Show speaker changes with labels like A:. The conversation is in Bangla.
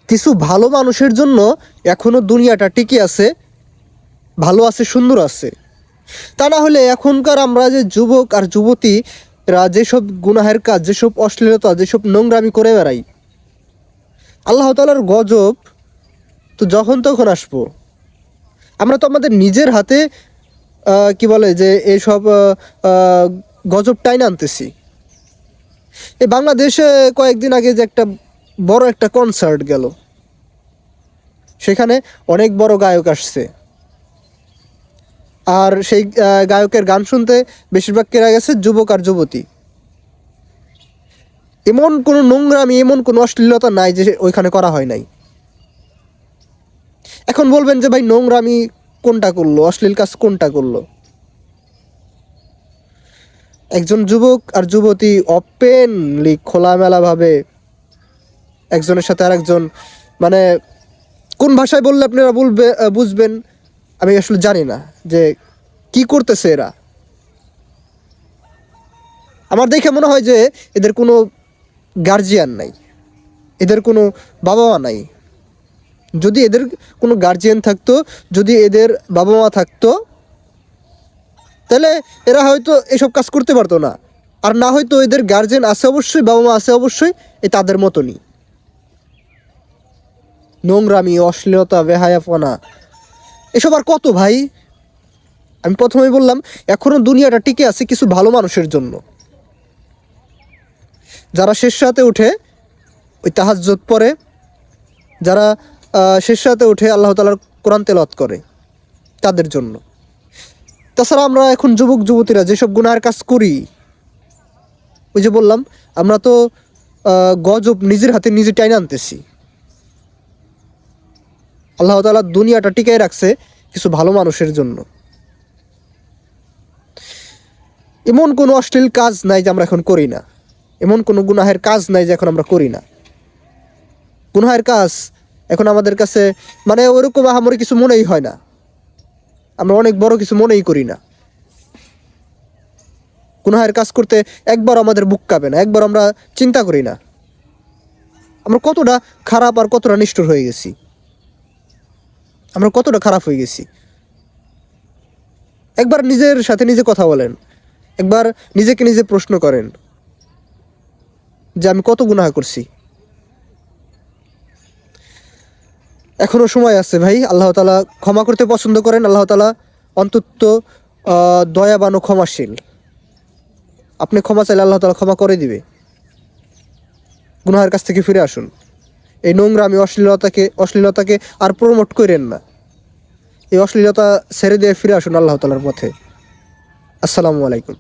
A: কিছু ভালো মানুষের জন্য এখনো দুনিয়াটা টিকে আছে, ভালো আছে, সুন্দর আছে। তা না হলে এখনকার আমরা যে যুবক আর যুবতীরা যেসব গুনাহের কাজ, যেসব অশ্লীলতা, যেসব নোংরামি করে বেড়াই, আল্লাহ তাআলার গজব তো যখন তখন আসবো। আমরা তো আমাদের নিজের হাতে কি বলে যে এইসব গজব টাইন আনতেছি। এই বাংলাদেশে কয়েকদিন আগে যে একটা বড় একটা কনসার্ট গেল, সেখানে অনেক বড় গায়ক আসছে, আর সেই গায়কের গান শুনতে বেশিরভাগ কেরা গেছে যুবক আর যুবতী। এমন কোনো নোংরামি, এমন কোনো অশ্লীলতা নাই যে ওইখানে করা হয় নাই। এখন বলবেন যে ভাই নোংরামি কোনটা করলো, অশ্লীল কাজ কোনটা করলো? একজন যুবক আর যুবতী ওপেনলি খোলামেলাভাবে একজনের সাথে আরেকজন, মানে কোন ভাষায় বললে আপনারা বুঝবেন আমি আসলে জানি না যে কি করতেছে এরা। আমার দেখে মনে হয় যে এদের কোনো গার্জিয়ান নাই, এদের কোনো বাবা মা নাই। যদি এদের কোনো গার্জিয়ান থাকতো, যদি এদের বাবা মা থাকতো, তাহলে এরা হয়তো এসব কাজ করতে পারতো না। আর না হয়তো এদের গার্জিয়ান আছে অবশ্যই, বাবা মা আছে অবশ্যই, এই তাদের মতনই নোংরামি, অশ্লীলতা, বেহায়াপনা, এসব আর কত ভাই? আমি প্রথমেই বললাম এখনো দুনিয়াটা টিকে আছে কিছু ভালো মানুষের জন্য, যারা শেষ রাতে উঠে ওই তাহাজ্জুদ পড়ে, যারা শেষ রাতে উঠে আল্লাহ তাআলার কোরআন তেলাওয়াত করে, তাদের জন্য। তাছাড়া আমরা এখন যুবক যুবতীরা যেসব গুনাহের কাজ করি, ওই যে বললাম আমরা তো গজব নিজের হাতে নিজে টাইনে আনতেছি। আল্লাহ তাআলা দুনিয়াটা টিকায় রাখছে কিছু ভালো মানুষের জন্য। এমন কোনো অশ্লীল কাজ নাই যে আমরা এখন করি না, এমন কোনো গুনাহের কাজ নাই যে এখন আমরা করি না। গুনাহের কাজ এখন আমাদের কাছে মানে ওরকম আহামরি কিছু মনেই হয় না, আমরা অনেক বড় কিছু মনেই করি না। গুনাহের কাজ করতে একবার আমাদের বুক কাঁপে না, একবার আমরা চিন্তা করি না আমরা কতটা খারাপ আর কতটা নিষ্ঠুর হয়ে গেছি, আমরা কতটা খারাপ হয়ে গেছি। একবার নিজের সাথে নিজে কথা বলেন, একবার নিজেকে নিজে প্রশ্ন করেন যে আমি কত গুনাহ করছি। এখনো সময় আছে ভাই, আল্লাহ তাআলা ক্ষমা করতে পছন্দ করেন। আল্লাহ তাআলা অন্তত দয়াবান ও ক্ষমাশীল। আপনি ক্ষমা চাইলে আল্লাহ তাআলা ক্ষমা করে দিবে। গুনাহের কাছ থেকে ফিরে আসুন, এই নোংরামি, অশ্লীলতাকে আর প্রমোট করেন না। এই অশ্লীলতা ছেড়ে দিয়ে ফিরে আসুন আল্লাহ তাআলার পথে। আসসালামু আলাইকুম।